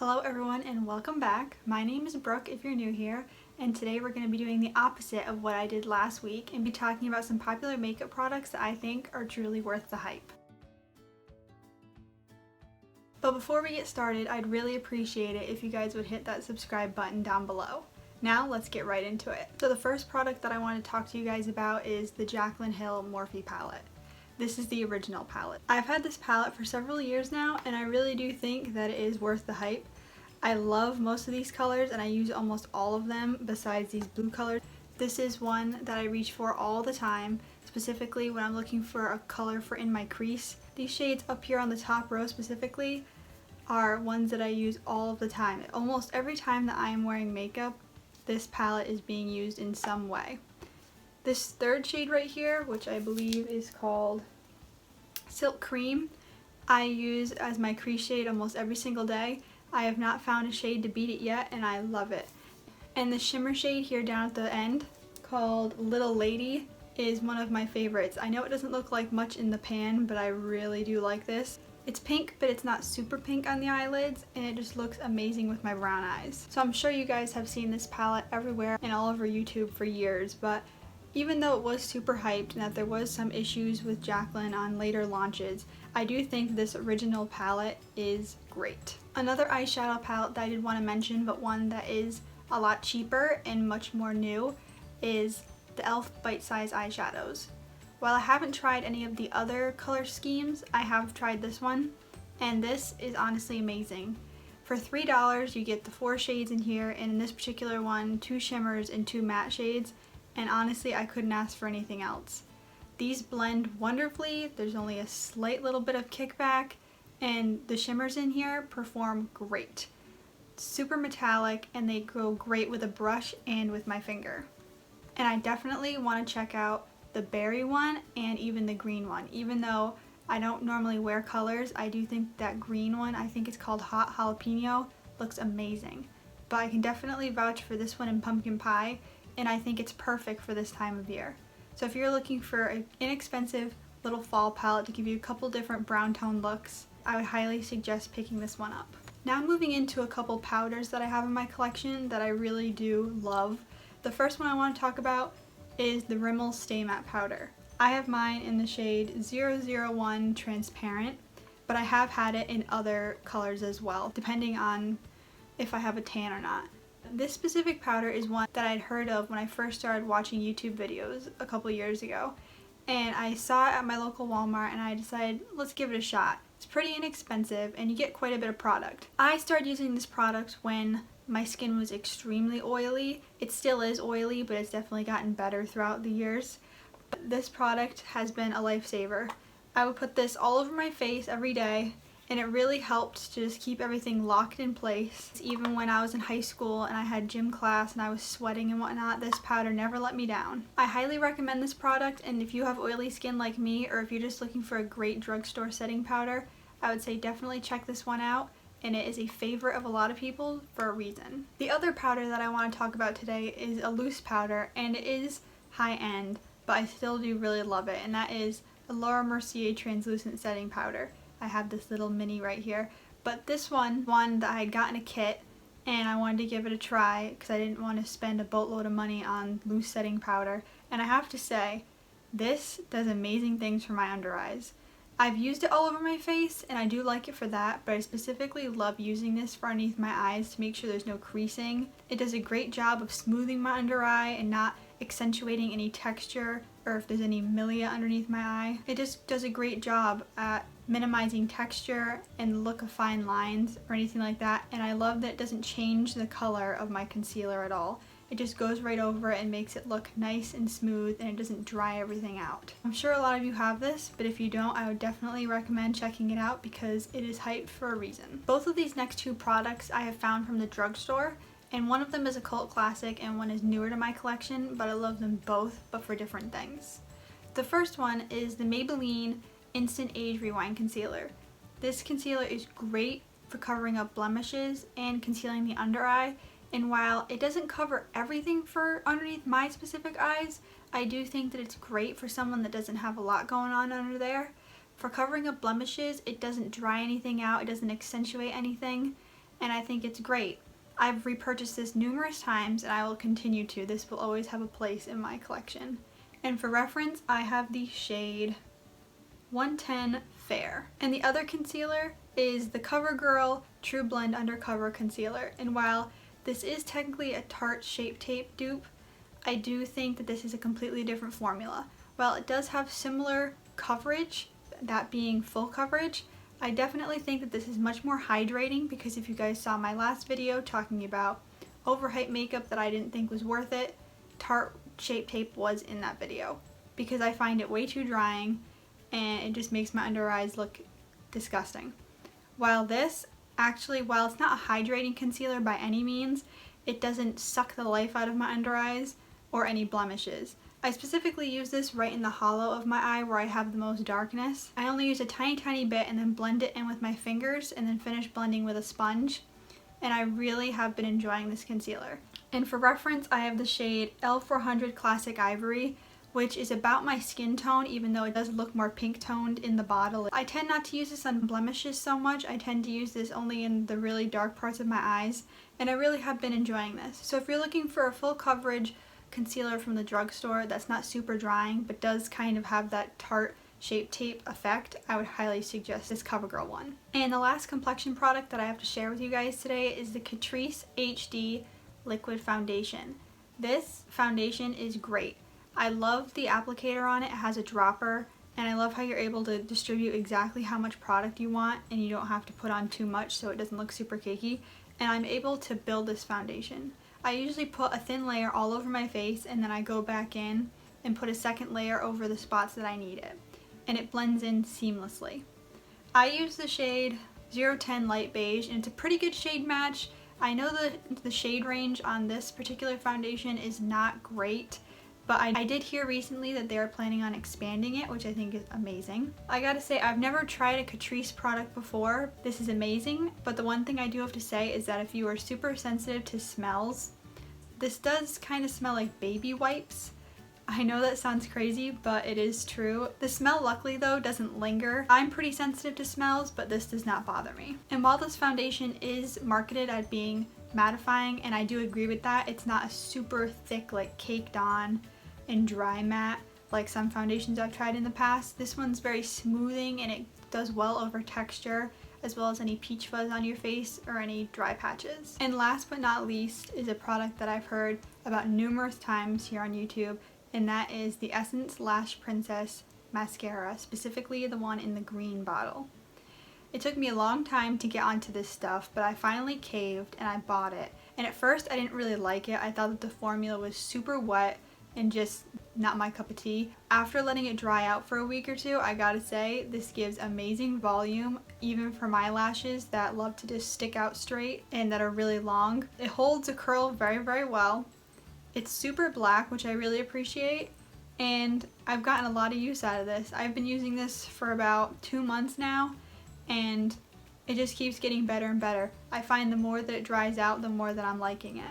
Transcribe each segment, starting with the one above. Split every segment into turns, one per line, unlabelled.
Hello everyone and welcome back. My name is Brooke if you're new here, and today we're going to be doing the opposite of what I did last week and be talking about some popular makeup products that I think are truly worth the hype. But before we get started, I'd really appreciate it if you guys would hit that subscribe button down below. Now let's get right into it. So the first product that I want to talk to you guys about is the Jaclyn Morphe palette. This is the original palette. I've had this palette for several years now and I really do think that it is worth the hype. I love most of these colors and I use almost all of them besides these blue colors. This is one that I reach for all the time, specifically when I'm looking for a color for in my crease. These shades up here on the top row specifically are ones that I use all of the time. Almost every time that I am wearing makeup, this palette is being used in some way. This third shade right here, which I believe is called Silk Cream, I use as my crease shade almost every single day. I have not found a shade to beat it yet and I love it. And the shimmer shade here down at the end called Little Lady is one of my favorites. I know it doesn't look like much in the pan, but I really do like this. It's pink, but it's not super pink on the eyelids, and it just looks amazing with my brown eyes. So I'm sure you guys have seen this palette everywhere and all over YouTube for years, but even though it was super hyped and that there was some issues with Jaclyn on later launches, I do think this original palette is great. Another eyeshadow palette that I did want to mention, but one that is a lot cheaper and much more new, is the e.l.f. bite-size eyeshadows. While I haven't tried any of the other color schemes, I have tried this one, and this is honestly amazing. For $3 you get the 4 shades in here, and in this particular one, 2 shimmers and 2 matte shades, and honestly I couldn't ask for anything else. These blend wonderfully, there's only a slight little bit of kickback, and the shimmers in here perform great. Super metallic, and they go great with a brush and with my finger. And I definitely want to check out the berry one and even the green one. Even though I don't normally wear colors, I do think that green one, I think it's called Hot Jalapeno, looks amazing. But I can definitely vouch for this one in Pumpkin Pie, and I think it's perfect for this time of year. So if you're looking for an inexpensive little fall palette to give you a couple different brown tone looks, I would highly suggest picking this one up. Now moving into a couple powders that I have in my collection that I really do love. The first one I want to talk about is the Rimmel Stay Matte Powder. I have mine in the shade 001 Transparent, but I have had it in other colors as well, depending on if I have a tan or not. This specific powder is one that I'd heard of when I first started watching YouTube videos a couple years ago, and I saw it at my local Walmart and I decided, let's give it a shot. It's pretty inexpensive and you get quite a bit of product. I started using this product when my skin was extremely oily. It still is oily, but it's definitely gotten better throughout the years. This product has been a lifesaver. I would put this all over my face every day, and it really helped to just keep everything locked in place. Even when I was in high school and I had gym class and I was sweating and whatnot, this powder never let me down. I highly recommend this product, and if you have oily skin like me, or if you're just looking for a great drugstore setting powder, I would say definitely check this one out, and it is a favorite of a lot of people for a reason. The other powder that I want to talk about today is a loose powder, and it is high end, but I still do really love it, and that is the Laura Mercier Translucent Setting Powder. I have this little mini right here, but this one that I had gotten a kit and I wanted to give it a try because I didn't want to spend a boatload of money on loose setting powder, and I have to say this does amazing things for my under eyes. I've used it all over my face and I do like it for that, but I specifically love using this for underneath my eyes to make sure there's no creasing. It does a great job of smoothing my under eye and not accentuating any texture or if there's any milia underneath my eye. It just does a great job at minimizing texture and the look of fine lines or anything like that, and I love that it doesn't change the color of my concealer at all. It just goes right over it and makes it look nice and smooth, and it doesn't dry everything out. I'm sure a lot of you have this, but if you don't, I would definitely recommend checking it out because it is hyped for a reason. Both of these next two products I have found from the drugstore, and one of them is a cult classic and one is newer to my collection, but I love them both, but for different things. The first one is the Maybelline Instant Age Rewind Concealer. This concealer is great for covering up blemishes and concealing the under eye, and while it doesn't cover everything for underneath my specific eyes, I do think that it's great for someone that doesn't have a lot going on under there. For covering up blemishes, it doesn't dry anything out, it doesn't accentuate anything, and I think it's great. I've repurchased this numerous times and I will continue to. This will always have a place in my collection. And for reference, I have the shade 110 Fair. And the other concealer is the Covergirl TruBlend Undercover Concealer. And while this is technically a Tarte Shape Tape dupe, I do think that this is a completely different formula. While it does have similar coverage, that being full coverage, I definitely think that this is much more hydrating, because if you guys saw my last video talking about overhyped makeup that I didn't think was worth it, Tarte Shape Tape was in that video, because I find it way too drying and it just makes my under eyes look disgusting. While this, actually, while it's not a hydrating concealer by any means, it doesn't suck the life out of my under eyes or any blemishes. I specifically use this right in the hollow of my eye where I have the most darkness. I only use a tiny bit and then blend it in with my fingers and then finish blending with a sponge. And I really have been enjoying this concealer. And for reference, I have the shade L400 Classic Ivory, which is about my skin tone, even though it does look more pink toned in the bottle. I tend not to use this on blemishes so much. I tend to use this only in the really dark parts of my eyes, and I really have been enjoying this. So if you're looking for a full coverage concealer from the drugstore that's not super drying but does kind of have that Tarte Shape Tape effect, I would highly suggest this CoverGirl one. And the last complexion product that I have to share with you guys today is the Catrice HD Liquid Foundation. This foundation is great. I love the applicator on it. It has a dropper, and I love how you're able to distribute exactly how much product you want and you don't have to put on too much so it doesn't look super cakey. And I'm able to build this foundation. I usually put a thin layer all over my face and then I go back in and put a second layer over the spots that I need it. And it blends in seamlessly. I use the shade 010 Light Beige, and it's a pretty good shade match. I know the shade range on this particular foundation is not great, but I did hear recently that they are planning on expanding it, which I think is amazing. I gotta say, I've never tried a Catrice product before. This is amazing, but the one thing I do have to say is that if you are super sensitive to smells, this does kind of smell like baby wipes. I know that sounds crazy, but it is true. The smell, luckily though, doesn't linger. I'm pretty sensitive to smells, but this does not bother me. And while this foundation is marketed as being mattifying, and I do agree with that, it's not a super thick, like caked on and dry matte like some foundations I've tried in the past. This one's very smoothing and it does well over texture, as well as any peach fuzz on your face or any dry patches. And last but not least is a product that I've heard about numerous times here on YouTube, and that is the Essence Lash Princess Mascara, specifically the one in the green bottle. It took me a long time to get onto this stuff, but I finally caved and I bought it. And at first I didn't really like it. I thought that the formula was super wet and just not my cup of tea. After letting it dry out for a week or two, I gotta say, this gives amazing volume, even for my lashes that love to just stick out straight and that are really long. It holds a curl very well. It's super black, which I really appreciate, and I've gotten a lot of use out of this. I've been using this for about 2 months now, and it just keeps getting better and better. I find the more that it dries out, the more that I'm liking it.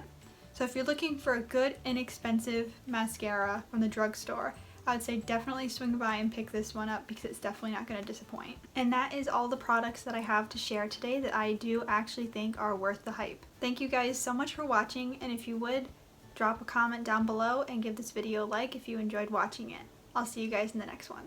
So if you're looking for a good, inexpensive mascara from the drugstore, I would say definitely swing by and pick this one up, because it's definitely not going to disappoint. And that is all the products that I have to share today that I do actually think are worth the hype. Thank you guys so much for watching, and if you would, drop a comment down below and give this video a like if you enjoyed watching it. I'll see you guys in the next one.